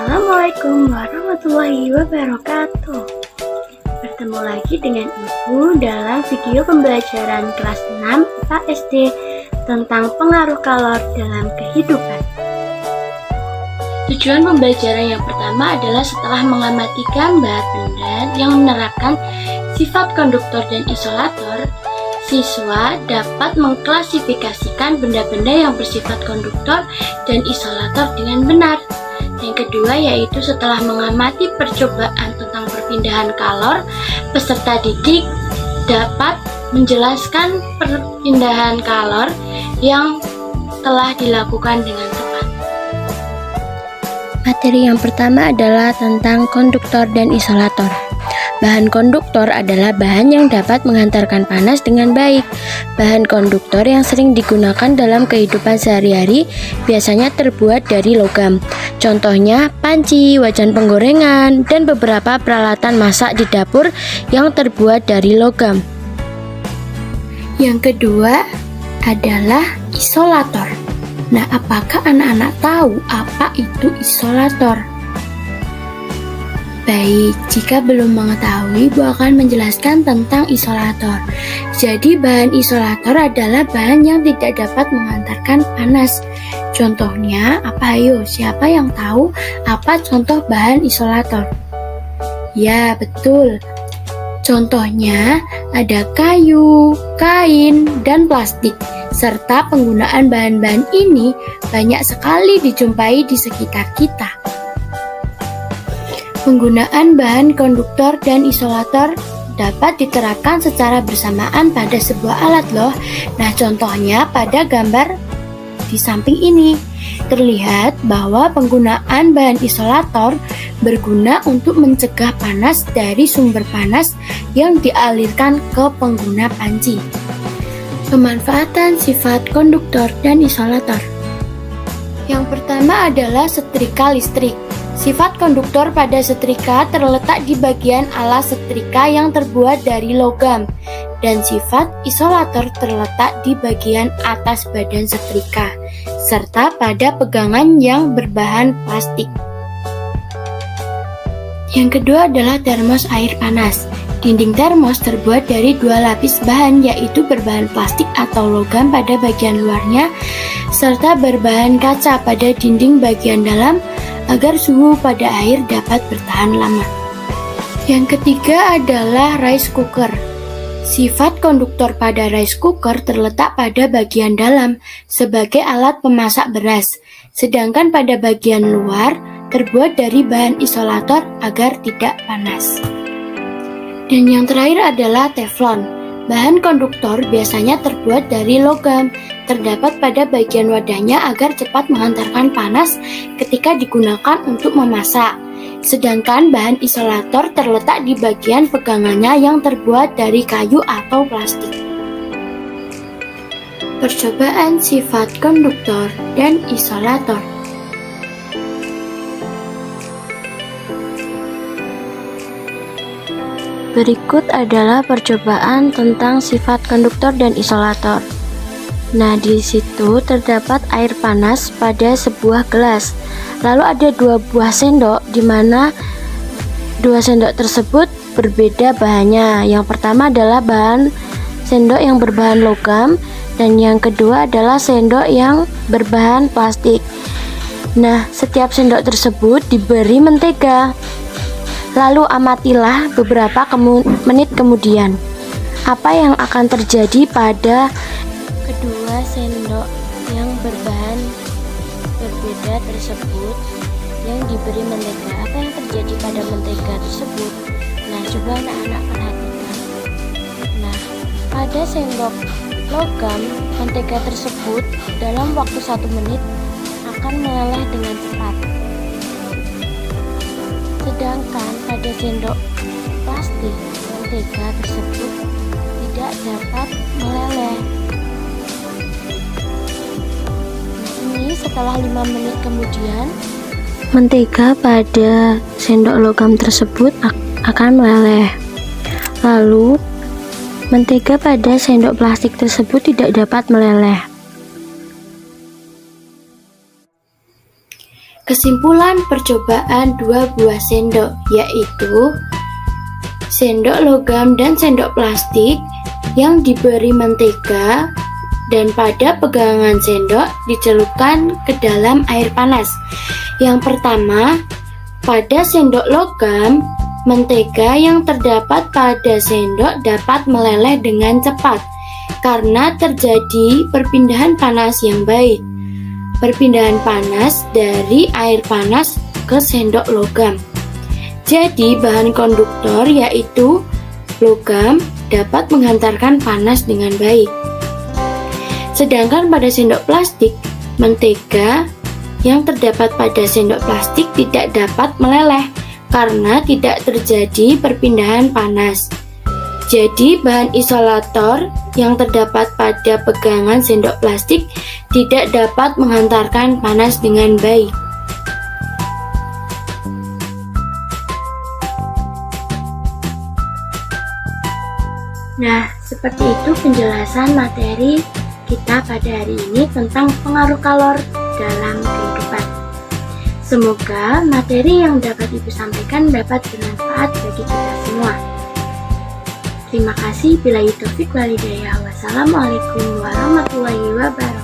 Assalamualaikum warahmatullahi wabarakatuh. Bertemu lagi dengan Ibu dalam video pembelajaran kelas 6 IPA SD tentang pengaruh kalor dalam kehidupan. Tujuan pembelajaran yang pertama adalah setelah mengamati gambar benda yang menerapkan sifat konduktor dan isolator, siswa dapat mengklasifikasikan benda-benda yang bersifat konduktor dan isolator dengan benar. Yang kedua yaitu setelah mengamati percobaan tentang perpindahan kalor, peserta didik dapat menjelaskan perpindahan kalor yang telah dilakukan dengan tepat. Materi yang pertama adalah tentang konduktor dan isolator. Bahan konduktor adalah bahan yang dapat menghantarkan panas dengan baik. Bahan konduktor yang sering digunakan dalam kehidupan sehari-hari biasanya terbuat dari logam. Contohnya panci, wajan penggorengan, dan beberapa peralatan masak di dapur yang terbuat dari logam. Yang kedua adalah isolator. Nah, apakah anak-anak tahu apa itu isolator? Baik, jika belum mengetahui, Ibu akan menjelaskan tentang isolator. Jadi, bahan isolator adalah bahan yang tidak dapat menghantarkan panas. Contohnya, apa ayo? Siapa yang tahu apa contoh bahan isolator? Ya, betul. Contohnya, ada kayu, kain, dan plastik. Serta penggunaan bahan-bahan ini banyak sekali dijumpai di sekitar kita. Penggunaan bahan konduktor dan isolator dapat diterapkan secara bersamaan pada sebuah alat loh. Nah, contohnya pada gambar di samping ini terlihat bahwa penggunaan bahan isolator berguna untuk mencegah panas dari sumber panas yang dialirkan ke pengguna panci. Pemanfaatan sifat konduktor dan isolator. Yang pertama adalah setrika listrik. Sifat konduktor pada setrika terletak di bagian alas setrika yang terbuat dari logam, dan sifat isolator terletak di bagian atas badan setrika, serta pada pegangan yang berbahan plastik. Yang kedua adalah termos air panas. Dinding termos terbuat dari dua lapis bahan, yaitu berbahan plastik atau logam pada bagian luarnya, serta berbahan kaca pada dinding bagian dalam, agar suhu pada air dapat bertahan lama. Yang ketiga adalah rice cooker. Sifat konduktor pada rice cooker terletak pada bagian dalam sebagai alat pemasak beras, sedangkan pada bagian luar terbuat dari bahan isolator agar tidak panas. Dan yang terakhir adalah teflon. Bahan konduktor biasanya terbuat dari logam, terdapat pada bagian wadahnya agar cepat menghantarkan panas ketika digunakan untuk memasak. Sedangkan bahan isolator terletak di bagian pegangannya yang terbuat dari kayu atau plastik. Percobaan sifat konduktor dan isolator. Berikut adalah percobaan tentang sifat konduktor dan isolator. Nah, di situ terdapat air panas pada sebuah gelas. Lalu ada dua buah sendok, di mana dua sendok tersebut berbeda bahannya. Yang pertama adalah bahan sendok yang berbahan logam, dan yang kedua adalah sendok yang berbahan plastik. Nah, setiap sendok tersebut diberi mentega. Lalu amatilah beberapa menit kemudian. Apa yang akan terjadi pada kedua sendok yang berbahan berbeda tersebut yang diberi mentega? Apa yang terjadi pada mentega tersebut? Nah, coba anak-anak perhatikan. Nah, pada sendok logam, mentega tersebut dalam waktu 1 menit akan meleleh dengan cepat. Sedangkan pada sendok plastik, mentega tersebut tidak dapat meleleh. Ini setelah 5 menit kemudian, mentega pada sendok logam tersebut akan meleleh. Lalu, mentega pada sendok plastik tersebut tidak dapat meleleh. Kesimpulan percobaan dua buah sendok, yaitu sendok logam dan sendok plastik yang diberi mentega dan pada pegangan sendok dicelupkan ke dalam air panas. Yang pertama, pada sendok logam, mentega yang terdapat pada sendok dapat meleleh dengan cepat karena terjadi perpindahan panas yang baik. Perpindahan panas dari air panas ke sendok logam. Jadi bahan konduktor yaitu logam dapat menghantarkan panas dengan baik. Sedangkan pada sendok plastik, mentega yang terdapat pada sendok plastik tidak dapat meleleh karena tidak terjadi perpindahan panas. Jadi bahan isolator yang terdapat pada pegangan sendok plastik tidak dapat menghantarkan panas dengan baik. Nah, seperti itu penjelasan materi kita pada hari ini tentang pengaruh kalor dalam kehidupan. Semoga materi yang dapat Ibu sampaikan dapat bermanfaat bagi kita semua. Terima kasih. Billahi taufik wal hidayah. Wassalamualaikum warahmatullahi wabarakatuh.